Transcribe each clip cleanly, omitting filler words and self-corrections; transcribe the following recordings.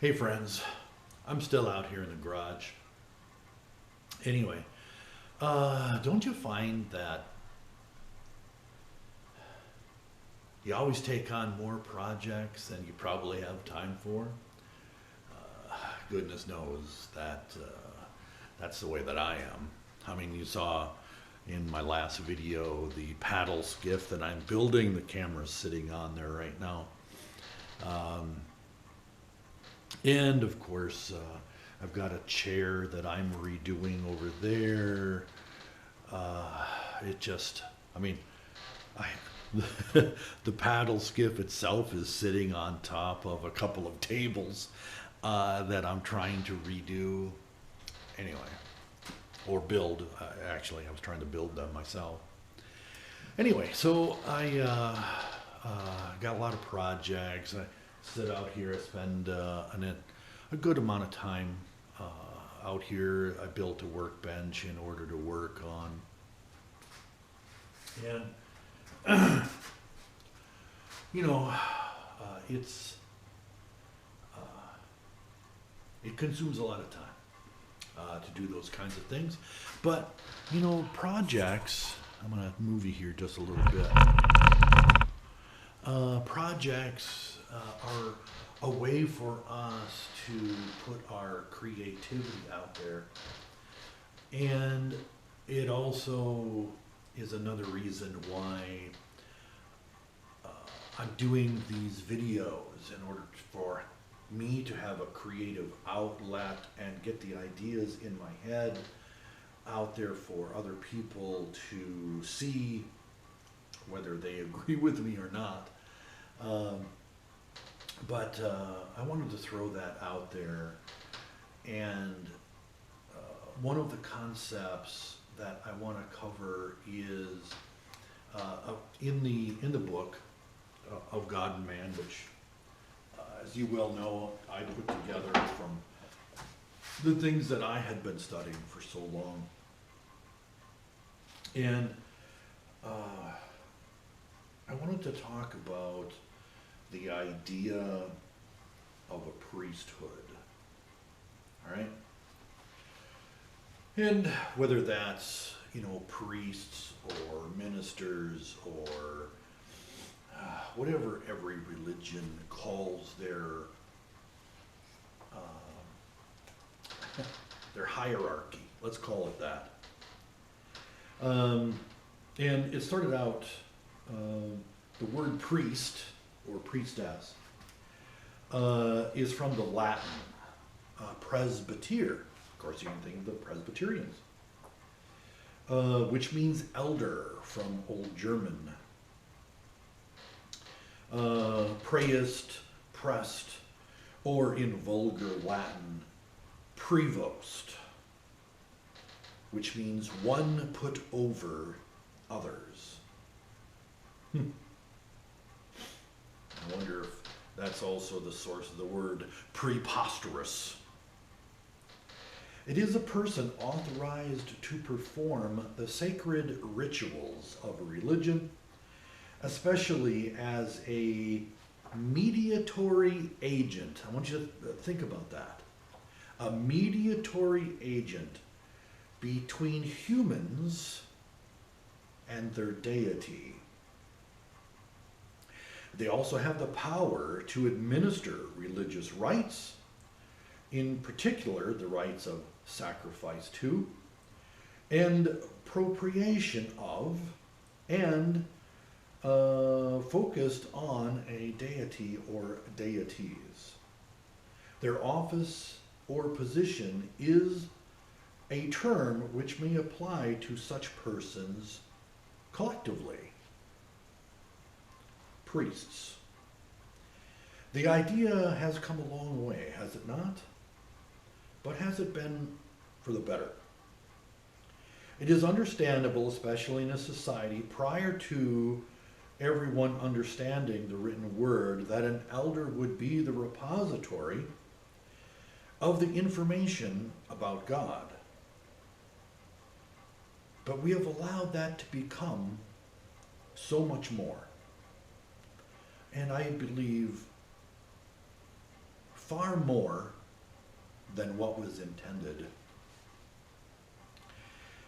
Hey friends, I'm still out here in the garage. Anyway, don't you find that you always take on more projects than you probably have time for? Goodness knows that that's the way that I am. I mean, you saw in my last video the paddle skiff that I'm building. The camera's sitting on there right now. Um, and of course, I've got a chair that I'm redoing over there. It just, I mean, I, the paddle skiff itself is sitting on top of a couple of tables that I'm trying to redo. Anyway, or build. Actually, I was trying to build them myself. Anyway, so I got a lot of projects. I sit out here. I spend a good amount of time out here. I built a workbench in order to work on. And, you know, it's, it consumes a lot of time to do those kinds of things. But, you know, projects, I'm going to move you here just a little bit. Projects are a way for us to put our creativity out there. And it also is another reason why I'm doing these videos in order for me to have a creative outlet and get the ideas in my head out there for other people to see, whether they agree with me or not. But I wanted to throw that out there. And one of the concepts that I want to cover is in the book of God and Man, which, as you well know, I put together from the things that I had been studying for so long. And I wanted to talk about the idea of a priesthood. All right? And whether that's, you know, priests or ministers or whatever every religion calls their hierarchy, let's call it that. And it started out, the word priest or priestess is from the Latin presbyter. Of course, you can think of the Presbyterians, which means elder from Old German. Praest, prest, or in vulgar Latin, prevost, which means one put over others. I wonder if that's also the source of the word preposterous. It is a person authorized to perform the sacred rituals of a religion, especially as a mediatory agent. I want you to think about that. A mediatory agent between humans and their deity. They also have the power to administer religious rites, in particular the rites of sacrifice to, and appropriation of, and focused on a deity or deities. Their office or position is a term which may apply to such persons collectively. Priests. The idea has come a long way, has it not? But has it been for the better? It is understandable, especially in a society prior to everyone understanding the written word, that an elder would be the repository of the information about God. But we have allowed that to become so much more. And I believe far more than what was intended.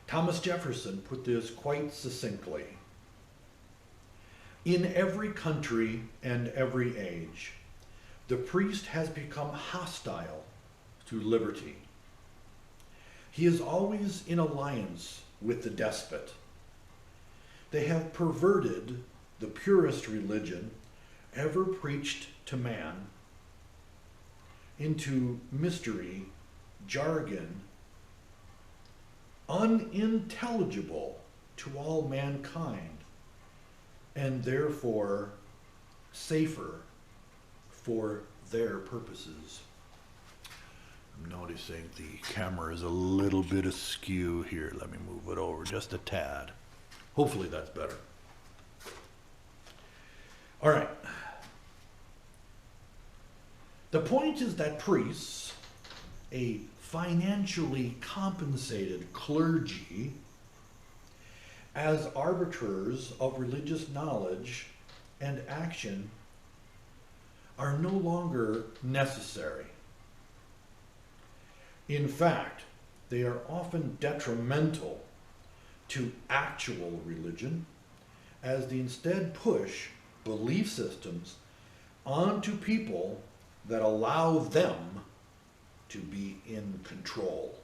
Thomas Jefferson put this quite succinctly. In every country and every age, the priest has become hostile to liberty. He is always in alliance with the despot. They have perverted the purest religion ever preached to man into mystery, jargon, unintelligible to all mankind, and therefore safer for their purposes. I'm noticing the camera is a little bit askew here. Let me move it over just a tad. Hopefully that's better. All right. The point is that priests, a financially compensated clergy, as arbiters of religious knowledge and action, are no longer necessary. In fact, they are often detrimental to actual religion, as they instead push belief systems onto people that allow them to be in control.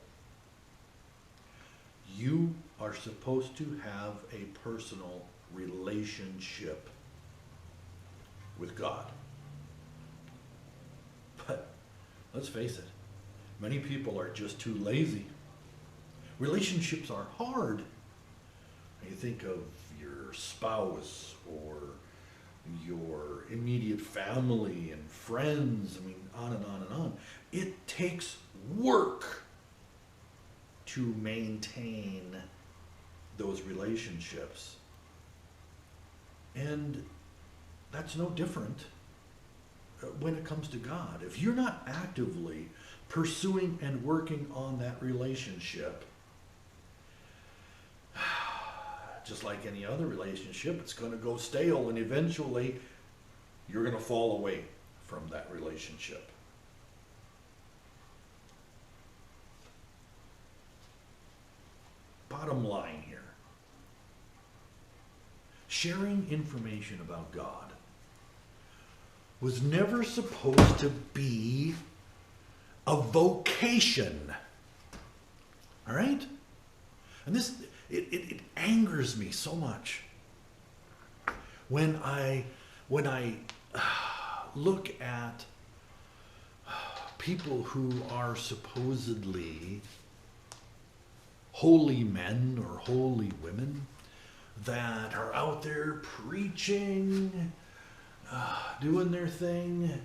You are supposed to have a personal relationship with God. But let's face it, many people are just too lazy. Relationships are hard. You think of your spouse or your immediate family and friends, I mean, on and on and on. It takes work to maintain those relationships. And that's no different when it comes to God. If you're not actively pursuing and working on that relationship, just like any other relationship, it's going to go stale, and eventually you're going to fall away from that relationship. Bottom line here, sharing information about God was never supposed to be a vocation. All right? And this, it angers me so much when I look at people who are supposedly holy men or holy women that are out there preaching, doing their thing,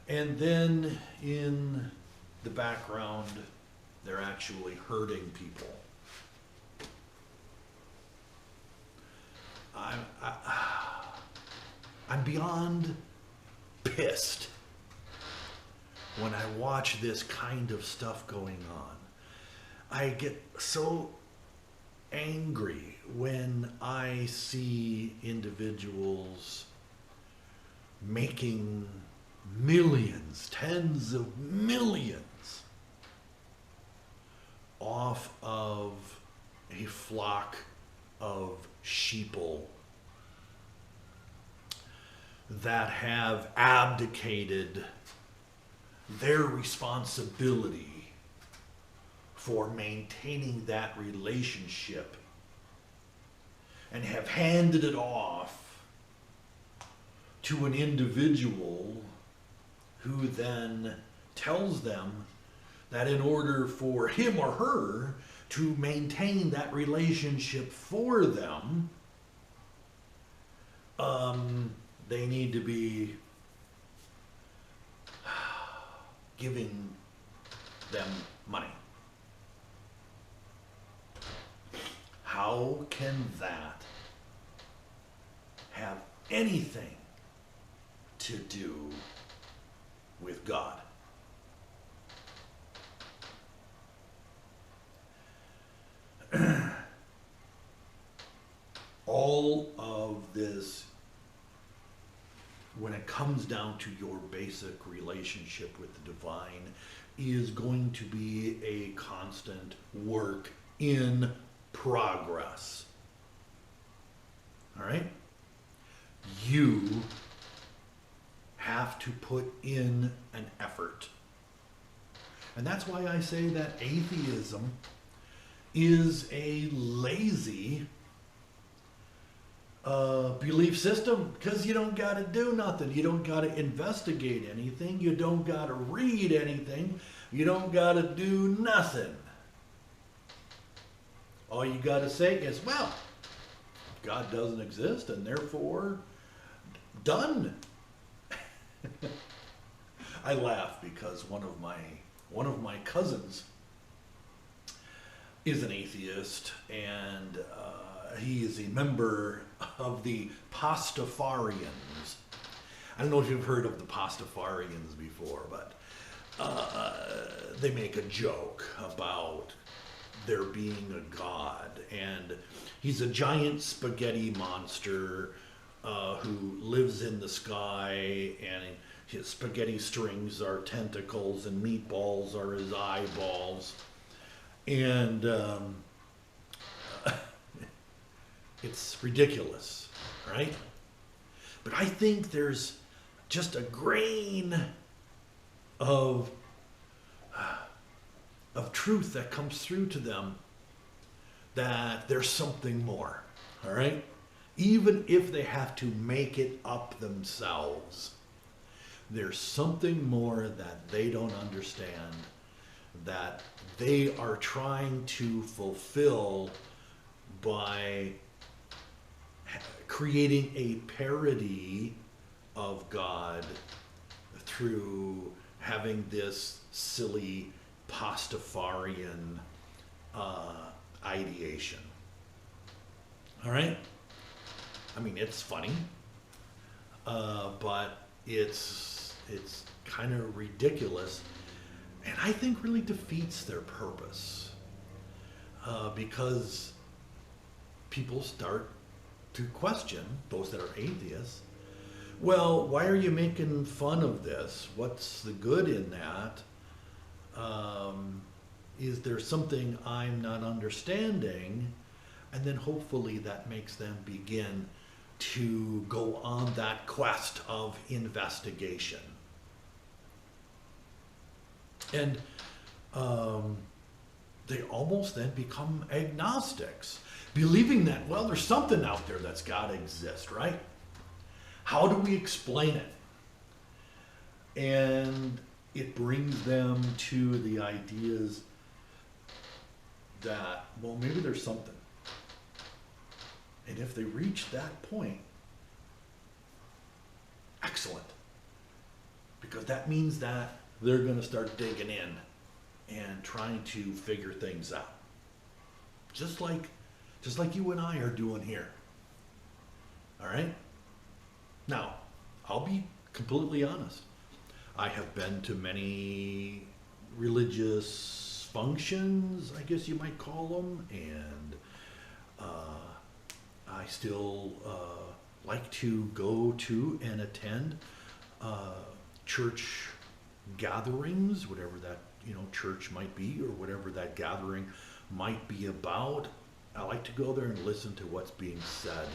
and then in the background they're actually hurting people. I'm beyond pissed when I watch this kind of stuff going on. I get so angry when I see individuals making millions, tens of millions off of a flock of sheeple that have abdicated their responsibility for maintaining that relationship and have handed it off to an individual who then tells them that in order for him or her to maintain that relationship for them, they need to be giving them money. How can that have anything to do with God? All of this when it comes down to your basic relationship with the divine, is going to be a constant work in progress. All right? You have to put in an effort. And that's why I say that atheism is a lazy belief system, because you don't got to do nothing. You don't got to investigate anything. You don't got to read anything. You don't got to do nothing. All you got to say is, well, God doesn't exist, and therefore, done. I laugh because one of my cousins is an atheist, and he is a member of the Pastafarians. I don't know if you've heard of the Pastafarians before, but they make a joke about there being a God, and he's a giant spaghetti monster who lives in the sky, and his spaghetti strings are tentacles and meatballs are his eyeballs. And it's ridiculous, right? But I think there's just a grain of truth that comes through to them, that there's something more, all right? Even if they have to make it up themselves, there's something more that they don't understand, that they are trying to fulfill by creating a parody of God through having this silly Pastafarian ideation. All right? I mean, it's funny, but it's kind of ridiculous, and I think really defeats their purpose, because people start to question, those that are atheists, well, why are you making fun of this? What's the good in that? Is there something I'm not understanding? And then hopefully that makes them begin to go on that quest of investigation. And they almost then become agnostics, believing that, well, there's something out there that's got to exist, right? How do we explain it? And it brings them to the ideas that, well, maybe there's something. And if they reach that point, excellent. Because that means that they're going to start digging in and trying to figure things out. Just like you and I are doing here. All right? Now, I'll be completely honest. I have been to many religious functions, I guess you might call them, and I still like to go to and attend church gatherings, whatever that church might be, or whatever that gathering might be about. I like to go there and listen to what's being said,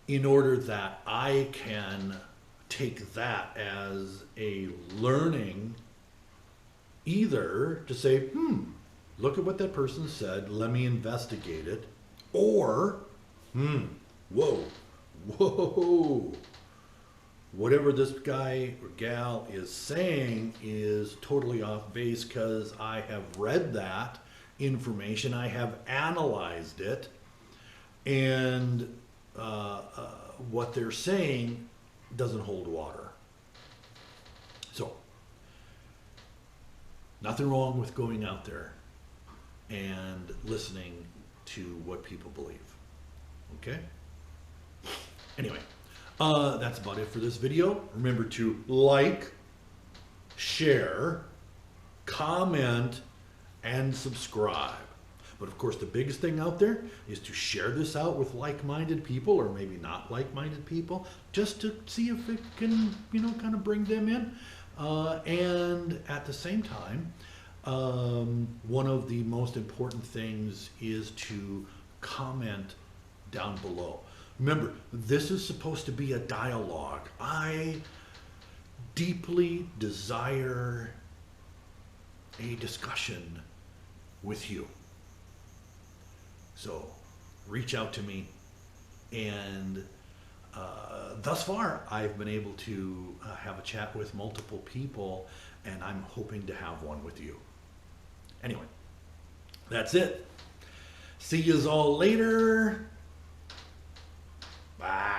in order that I can take that as a learning, either to say, look at what that person said, let me investigate it, or, whoa, whatever this guy or gal is saying is totally off base, because I have read that information, I have analyzed it, and what they're saying doesn't hold water. So, nothing wrong with going out there and listening to what people believe. Okay? Anyway, that's about it for this video. Remember to like, share, comment, and subscribe. But of course, the biggest thing out there is to share this out with like-minded people, or maybe not like-minded people, just to see if it can, kind of bring them in. And at the same time, one of the most important things is to comment down below. Remember, this is supposed to be a dialogue. I deeply desire a discussion with you. So reach out to me, and thus far I've been able to have a chat with multiple people, and I'm hoping to have one with you. Anyway, that's it. See yous all later. Bye.